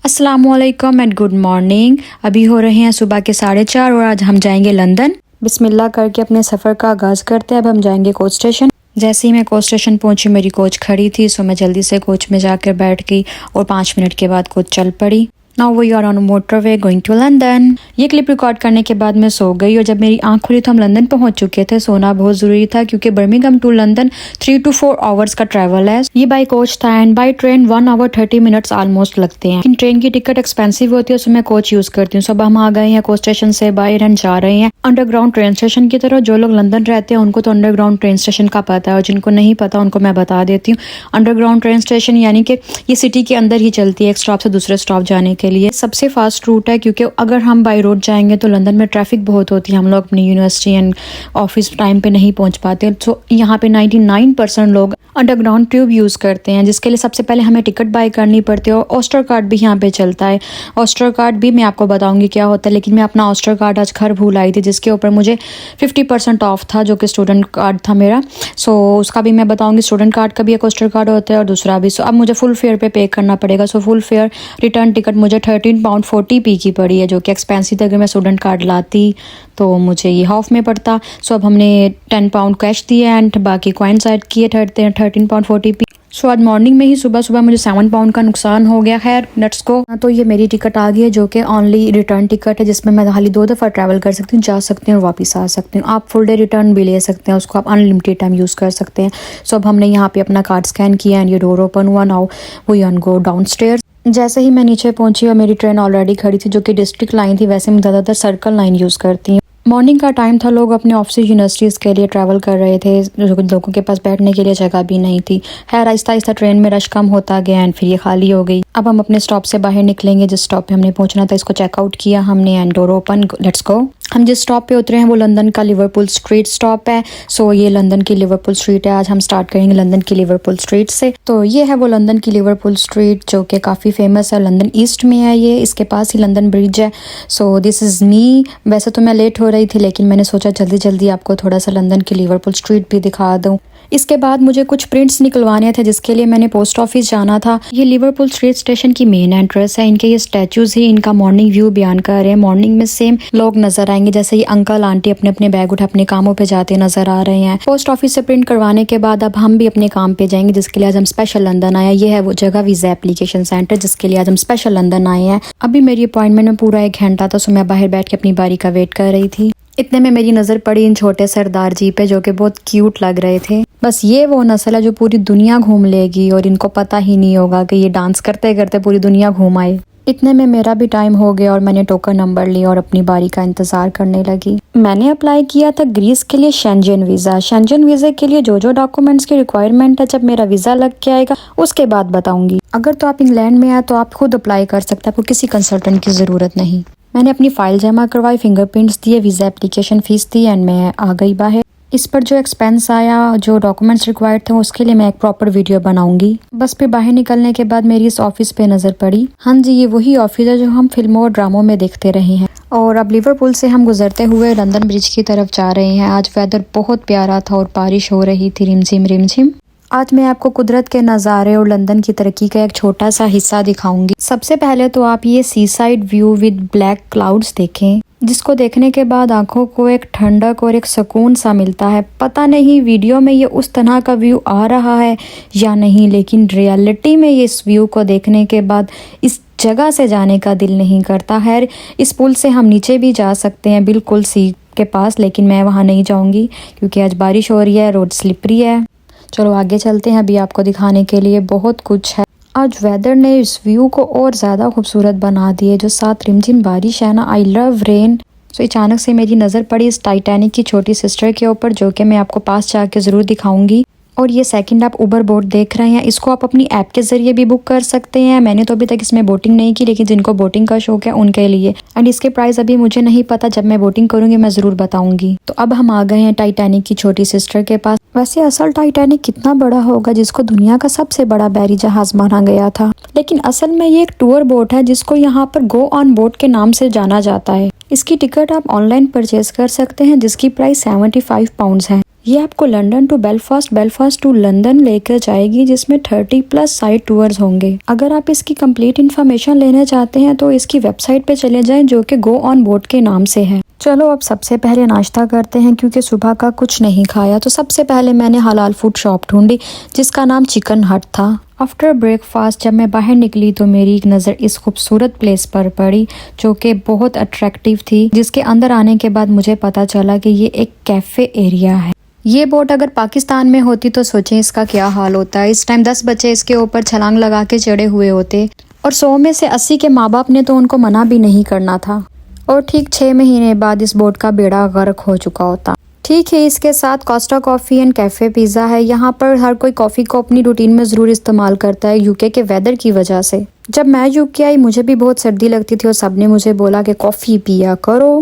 अस्सलामुअलैकुम and good morning. अभी हो रहे हैं सुबह के 4:30 और आज हम जाएंगे लंदन। बिस्मिल्लाह करके अपने सफ़र का आगाज़ करते हैं। अब हम जाएंगे कोच स्टेशन। जैसे ही मैं कोच स्टेशन पहुंची मेरी कोच खड़ी थी, सो मैं जल्दी से कोच में जाकर बैठ गई और 5 मिनट के बाद कोच चल पड़ी। Now we are on motorway going to London. ये क्लिप रिकॉर्ड करने के बाद मैं सो गई और जब मेरी आंख खुली तो हम लंदन पहुंच चुके थे। सोना बहुत ज़रूरी था क्योंकि Birmingham to London 3 to 4 hours का ट्रैवल है। ये बाई कोच था and by train 1 hour 30 minutes almost लगते हैं, लेकिन ट्रेन की टिकट एक्सपेंसिव होती है, सो मैं कोच यूज़ करती हूँ। सब हम आ गए हैं कोच स्टेशन से बाहर एंड जा रहे हैं अंडरग्राउंड ट्रेन स्टेशन की तरफ। जो लोग लंदन रहते हैं उनको तो अंडरग्राउंड ट्रेन स्टेशन का पता है और जिनको नहीं पता उनको मैं बता देती हूँ। अंडरग्राउंड ट्रेन स्टेशन यानी कि ये सिटी के अंदर ही चलती है, एक स्टॉप से दूसरे स्टॉप जाने के लिए। सबसे फास्ट रूट है क्योंकि अगर हम बाई रोड जाएंगे तो लंदन में ट्रैफिक बहुत होती है, हम लोग अपनी यूनिवर्सिटी एंड ऑफिस टाइम पे नहीं पहुंच पाते। तो यहाँ पे 99% लोग अंडरग्राउंड ट्यूब यूज़ करते हैं, जिसके लिए सबसे पहले हमें टिकट बाय करनी पड़ती है। और ऑस्टर कार्ड भी यहाँ पे चलता है। ऑस्टर कार्ड भी मैं आपको बताऊंगी क्या होता है, लेकिन मैं अपना ऑस्टर कार्ड आज घर भूल आई थी जिसके ऊपर मुझे 50% ऑफ था, जो कि स्टूडेंट कार्ड था मेरा। सो उसका भी मैं बताऊंगी। स्टूडेंट कार्ड का भी एक ऑस्टर कार्ड होता है और दूसरा भी। सो अब मुझे फुल फेयर पे करना पड़ेगा। So full fair return ticket मुझे £13.40 की पड़ी है, जो कि एक्सपेंसिव था। अगर मैं स्टूडेंट कार्ड लाती तो मुझे ये हाफ में पड़ता। सो अब हमने £10 कैश दिए एंड बाकी कॉइन्स ऐड किए £13.40। सो आज मॉर्निंग में ही सुबह सुबह मुझे £7 का नुकसान हो गया। खैर लेट्स गो। तो ये मेरी टिकट आ गई है जो कि ओनली रिटर्न टिकट है, जिसमें मैं खाली 2 दफ़ा ट्रैवल कर सकती हूँ, जा सकती हूँ और वापस आ सकती हूँ। आप फुल डे रिटर्न भी ले सकते हैं, उसको आप अनलिमिटेड टाइम यूज़ कर सकते हैं। सो अब हमने यहाँ पे अपना कार्ड स्कैन किया एंड ये डोर ओपन हुआ। Now we on go downstairs. जैसे ही मैं नीचे पहुंची और मेरी ट्रेन ऑलरेडी खड़ी थी, जो कि डिस्ट्रिक्ट लाइन थी। वैसे मैं ज़्यादातर सर्कल लाइन यूज़ करती हूँ। मॉर्निंग का टाइम था, लोग अपने ऑफिस यूनिवर्सिटीज़ के लिए ट्रैवल कर रहे थे, लोगों के पास बैठने के लिए जगह भी नहीं थी। खैर आहिस्ता आहिस्ता ट्रेन में रश कम होता गया एंड फिर ये खाली हो गई। अब हम अपने स्टॉप से बाहर निकलेंगे। जिस स्टॉप पे हमने पहुंचना था इसको चेकआउट किया हमने and door open, let's go. हम जिस स्टॉप पे उतरे हैं वो लंदन का लिवरपूल स्ट्रीट स्टॉप है। सो ये लंदन की लिवरपूल स्ट्रीट है। आज हम स्टार्ट करेंगे लंदन की लिवरपूल स्ट्रीट से। तो ये है वो लंदन की लिवरपूल स्ट्रीट जो कि काफ़ी फेमस है, लंदन ईस्ट में है ये। इसके पास ही लंदन ब्रिज है। So this is me. वैसे तो मैं लेट हो रही थी, लेकिन मैंने सोचा जल्दी जल्दी आपको थोड़ा सा लंदन की लिवरपूल स्ट्रीट भी दिखा दूँ। इसके बाद मुझे कुछ प्रिंट्स निकलवाने थे, जिसके लिए मैंने पोस्ट ऑफिस जाना था। ये लिवरपूल स्ट्रीट स्टेशन की मेन एंट्रेंस है। इनके ये स्टैचूज ही इनका मॉर्निंग व्यू बयान कर रहे हैं। मॉर्निंग में सेम लोग नजर आएंगे, जैसे ये अंकल आंटी अपने अपने बैग उठा अपने कामों पे जाते नजर आ रहे हैं। पोस्ट ऑफिस से प्रिंट करवाने के बाद अब हम भी अपने काम पे जाएंगे, जिसके लिए आज हम स्पेशल लंदन आए हैं। ये है वो जगह वीजा एप्लीकेशन सेंटर, जिसके लिए आज हम स्पेशल लंदन आए हैं। अभी मेरी अपॉइंटमेंट में पूरा 1 घंटा था, सो मैं बाहर बैठ के अपनी बारी का वेट कर रही थी। इतने में मेरी नज़र पड़ी इन छोटे सरदार जी पे, जो कि बहुत क्यूट लग रहे थे। बस ये वो नस्ल है जो पूरी दुनिया घूम लेगी और इनको पता ही नहीं होगा कि ये डांस करते करते पूरी दुनिया घूम आए। इतने में मेरा भी टाइम हो गया और मैंने टोकन नंबर लिया और अपनी बारी का इंतज़ार करने लगी। मैंने अप्लाई किया था ग्रीस के लिए शेंजन वीज़ा। शेंजन वीज़े के लिए जो जो डॉक्यूमेंट्स की रिक्वायरमेंट है, जब मेरा वीज़ा लग के आएगा उसके बाद बताऊंगी। अगर तो आप इंग्लैंड में आए तो आप खुद अप्लाई कर सकते हैं, आपको किसी कंसल्टेंट की ज़रूरत नहीं। मैंने अपनी फ़ाइल जमा करवाई, फिंगरप्रिंट्स दिए, visa application fees the and मैं आ गई बाहर। इस पर जो एक्सपेंस आया, जो डॉक्यूमेंट्स रिक्वायर्ड थे, उसके लिए मैं एक प्रॉपर वीडियो बनाऊंगी। बस फिर बाहर निकलने के बाद मेरी इस ऑफिस पे नज़र पड़ी। हाँ जी, ये वही ऑफिस है जो हम फिल्मों और ड्रामों में देखते रहे हैं। और अब लिवरपूल से हम गुजरते हुए लंदन ब्रिज की तरफ जा रहे हैं। आज वेदर बहुत प्यारा था और बारिश हो रही थी रिमझिम रिमझिम। आज मैं आपको कुदरत के नज़ारे और लंदन की तरक्की का एक छोटा सा हिस्सा दिखाऊंगी। सबसे पहले तो आप ये sea side view with black clouds देखें, जिसको देखने के बाद आंखों को एक ठंडक और एक सुकून सा मिलता है। पता नहीं वीडियो में ये उस तरह का व्यू आ रहा है या नहीं, लेकिन रियलिटी में ये इस व्यू को देखने के बाद इस जगह से जाने का दिल नहीं करता। खैर इस पुल से हम नीचे भी जा सकते हैं बिल्कुल सी के पास, लेकिन मैं वहाँ नहीं जाऊँगी क्योंकि आज बारिश हो रही है, रोड स्लिपरी है। चलो आगे चलते हैं, अभी आपको दिखाने के लिए बहुत कुछ है। आज वेदर ने इस व्यू को और ज़्यादा खूबसूरत बना दिए, जो साथ रिमझिम बारिश है ना। I love rain. तो अचानक से मेरी नज़र पड़ी इस टाइटैनिक की छोटी सिस्टर के ऊपर, जो कि मैं आपको पास जाके ज़रूर दिखाऊंगी। और ये सेकंड आप उबर बोट देख रहे हैं, इसको आप अपनी ऐप के ज़रिए भी बुक कर सकते हैं। मैंने तो अभी तक इसमें बोटिंग नहीं की, लेकिन जिनको बोटिंग का शौक है उनके लिए। एंड इसके प्राइस अभी मुझे नहीं पता, जब मैं बोटिंग करूंगी मैं ज़रूर बताऊंगी। तो अब हम आ गए हैं टाइटैनिक की छोटी सिस्टर के पास। वैसे असल टाइटैनिक कितना बड़ा होगा, जिसको दुनिया का सबसे बड़ा बहरी जहाज माना गया था, लेकिन असल में ये एक टूर बोट है जिसको यहाँ पर गो ऑन बोट के नाम से जाना जाता है। इसकी टिकट आप ऑनलाइन परचेज कर सकते हैं, जिसकी प्राइस £75 है। ये आपको London to Belfast to London लेकर जाएगी, जिसमें 30+ साइड टूर्स होंगे। अगर आप इसकी कंप्लीट इन्फॉर्मेशन लेना चाहते हैं तो इसकी वेबसाइट पे चले जाएं, जो कि गो ऑन बोर्ड के नाम से है। चलो अब सबसे पहले नाश्ता करते हैं, क्योंकि सुबह का कुछ नहीं खाया। तो सबसे पहले मैंने हलाल फूड शॉप ढूंढी जिसका नाम चिकन हट था। आफ्टर ब्रेकफास्ट जब मैं बाहर निकली तो मेरी एक नज़र इस खूबसूरत प्लेस पर पड़ी, जो कि बहुत अट्रैक्टिव थी। जिसके अंदर आने के बाद मुझे पता चला कि ये एक कैफ़े एरिया है। ये बोट अगर पाकिस्तान में होती तो सोचें इसका क्या हाल होता है। इस टाइम 10 बच्चे इसके ऊपर छलांग लगा के चढ़े हुए होते, और 100 में से 80 के माँ बाप ने तो उनको मना भी नहीं करना था, और ठीक 6 महीने बाद इस बोट का बेड़ा गर्क हो चुका होता। ठीक है, इसके साथ Costa coffee and cafe pizza है। यहाँ पर हर कोई कॉफ़ी को अपनी रूटीन में ज़रूर इस्तेमाल करता है, यूके के वेदर की वजह से। जब मैं यूके आई मुझे भी बहुत सर्दी लगती थी, और सबने मुझे बोला कि कॉफ़ी पिया करो।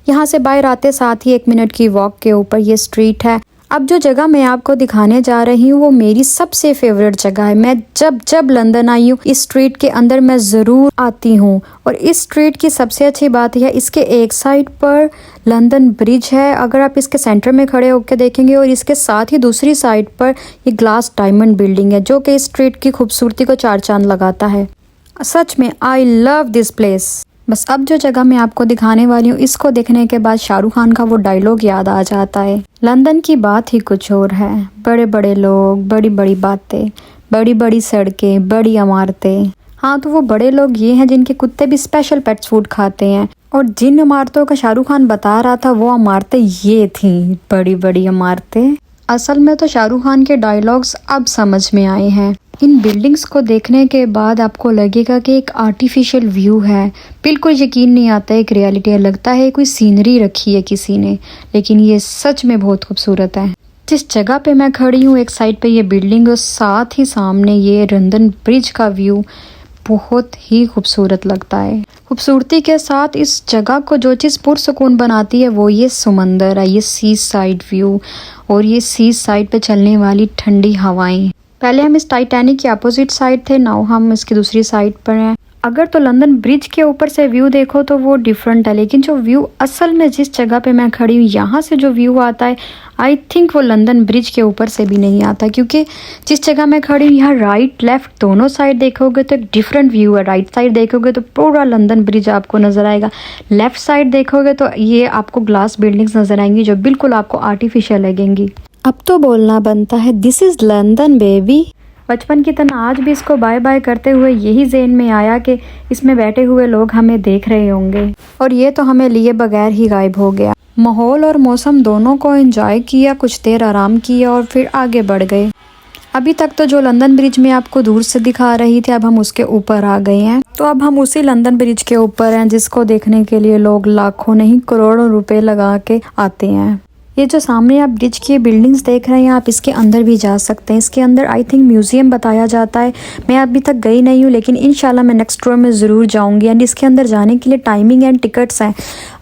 यहाँ से बाहर आते साथ ही 1 मिनट की वॉक के ऊपर ये स्ट्रीट है। अब जो जगह मैं आपको दिखाने जा रही हूँ वो मेरी सबसे फेवरेट जगह है। मैं जब लंदन आई हूँ इस स्ट्रीट के अंदर मैं ज़रूर आती हूँ, और इस स्ट्रीट की सबसे अच्छी बात यह है इसके एक साइड पर लंदन ब्रिज है, अगर आप इसके सेंटर में खड़े होकर देखेंगे, और इसके साथ ही दूसरी साइड पर ये ग्लास डायमंड बिल्डिंग है, जो कि इस स्ट्रीट की खूबसूरती को 4 चांद लगाता है। सच में आई लव दिस प्लेस। बस अब जो जगह मैं आपको दिखाने वाली हूँ, इसको देखने के बाद शाहरुख खान का वो डायलॉग याद आ जाता है, लंदन की बात ही कुछ और है। बड़े बड़े लोग, बड़ी बड़ी बातें, बड़ी बड़ी सड़कें, बड़ी इमारतें। हाँ, तो वो बड़े लोग ये हैं जिनके कुत्ते भी स्पेशल पेट्स फूड खाते हैं, और जिन इमारतों का शाहरुख खान बता रहा था वो इमारतें ये थी, बड़ी बड़ी इमारतें। असल में तो शाहरुख खान के डायलॉग्स अब समझ में आए हैं। इन बिल्डिंग्स को देखने के बाद आपको लगेगा कि एक आर्टिफिशियल व्यू है, बिल्कुल यकीन नहीं आता एक रियलिटी है, लगता है कोई सीनरी रखी है किसी ने, लेकिन ये सच में बहुत खूबसूरत है। जिस जगह पे मैं खड़ी हूँ एक साइड पे ये बिल्डिंग और साथ ही सामने ये लंदन ब्रिज का व्यू बहुत ही खूबसूरत लगता है। खूबसूरती के साथ इस जगह को जो चीज़ पुरसुकून बनाती है वो ये समंदर है, ये सी साइड व्यू, और ये सी साइड पे चलने वाली ठंडी हवाएं। पहले हम इस टाइटैनिक की अपोजिट साइड थे, नाउ हम इसकी दूसरी साइड पर हैं। अगर तो लंदन ब्रिज के ऊपर से व्यू देखो तो वो डिफरेंट है, लेकिन जो व्यू असल में जिस जगह पे मैं खड़ी हूँ यहाँ से जो व्यू आता है आई थिंक वो लंदन ब्रिज के ऊपर से भी नहीं आता, क्योंकि जिस जगह मैं खड़ी हूँ यहाँ राइट लेफ्ट दोनों साइड देखोगे तो एक डिफरेंट व्यू है। राइट साइड देखोगे तो पूरा लंदन ब्रिज आपको नजर आएगा, लेफ्ट साइड देखोगे तो ये आपको ग्लास बिल्डिंग्स नजर आएंगी जो बिल्कुल आपको आर्टिफिशियल लगेंगी। अब तो बोलना बनता है दिस इज लंदन बेबी। बचपन की तरह आज भी इसको बाय बाय करते हुए यही ज़हन में आया कि इसमें बैठे हुए लोग हमें देख रहे होंगे, और ये तो हमें लिए बगैर ही गायब हो गया। माहौल और मौसम दोनों को एंजॉय किया, कुछ देर आराम किया और फिर आगे बढ़ गए। अभी तक तो जो लंदन ब्रिज में आपको दूर से दिखा रही थी, अब हम उसके ऊपर आ गए हैं। तो अब हम उसी लंदन ब्रिज के ऊपर हैं, जिसको देखने के लिए लोग लाखों नहीं करोड़ों रुपए लगा के आते हैं। ये जो सामने आप ब्रिज की बिल्डिंग्स देख रहे हैं, आप इसके अंदर भी जा सकते हैं। इसके अंदर आई थिंक म्यूजियम बताया जाता है, मैं अभी तक गई नहीं हूँ, लेकिन इंशाल्लाह मैं नेक्स्ट टूर में ज़रूर जाऊँगी। एंड इसके अंदर जाने के लिए टाइमिंग एंड टिकट्स हैं,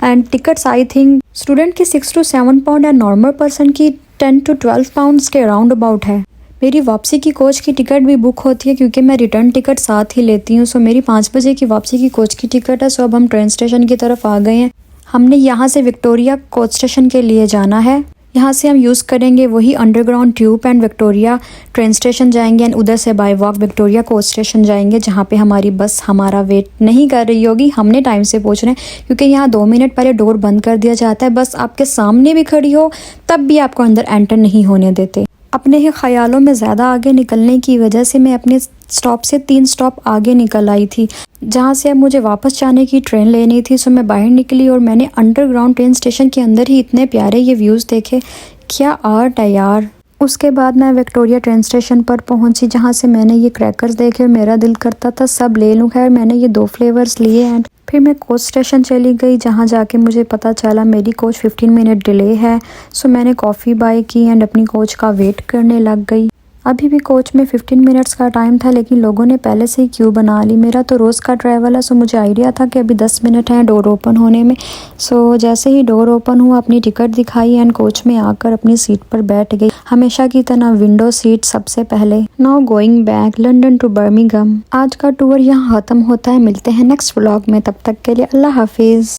and tickets I think student की 6 to 7 pound and normal person की 10 to 12 पाउंड्स के अराउंड अबाउट है। मेरी वापसी की कोच की टिकट भी बुक होती है, क्योंकि मैं रिटर्न टिकट साथ ही लेती हूँ। सो मेरी 5 बजे की वापसी की कोच की टिकट है। सो अब हम ट्रेन स्टेशन की तरफ आ गए हैं। हमने यहाँ से विक्टोरिया कोच स्टेशन के लिए जाना है। यहाँ से हम यूज़ करेंगे वही underground tube and Victoria train station जाएंगे, एंड उधर से bye walk Victoria coach station जाएंगे, जहाँ पे हमारी बस हमारा वेट नहीं कर रही होगी। हमने टाइम से पहुँचना है, क्योंकि यहाँ 2 मिनट पहले डोर बंद कर दिया जाता है। बस आपके सामने भी खड़ी हो तब भी आपको अंदर एंटर नहीं होने देते। अपने ही ख्यालों में ज़्यादा आगे निकलने की वजह से मैं अपने स्टॉप से 3 स्टॉप आगे निकल आई थी, जहाँ से अब मुझे वापस जाने की ट्रेन लेनी थी। सो मैं बाहर निकली और मैंने अंडरग्राउंड ट्रेन स्टेशन के अंदर ही इतने प्यारे ये व्यूज़ देखे, क्या आर्ट है यार। उसके बाद मैं विक्टोरिया ट्रेन स्टेशन पर पहुंची, जहां से मैंने ये क्रैकर्स देखे और मेरा दिल करता था सब ले लूँ। खैर मैंने ये 2 फ्लेवर्स लिए एंड फिर मैं कोच स्टेशन चली गई, जहां जाके मुझे पता चला मेरी कोच 15 मिनट डिले है। सो मैंने कॉफ़ी बाय की एंड अपनी कोच का वेट करने लग गई। अभी भी कोच में 15 मिनट्स का टाइम था, लेकिन लोगों ने पहले से ही क्यू बना ली। मेरा तो रोज़ का ट्रैवल है, सो मुझे आइडिया था कि अभी 10 मिनट हैं डोर ओपन होने में। सो जैसे ही डोर ओपन हुआ अपनी टिकट दिखाई एंड कोच में आकर अपनी सीट पर बैठ गई, हमेशा की तरह विंडो सीट सबसे पहले। Now going back London to Birmingham. आज का टूर यहाँ ख़त्म होता है। मिलते हैं नेक्स्ट व्लॉग में, तब तक के लिए अल्लाह हाफिज़।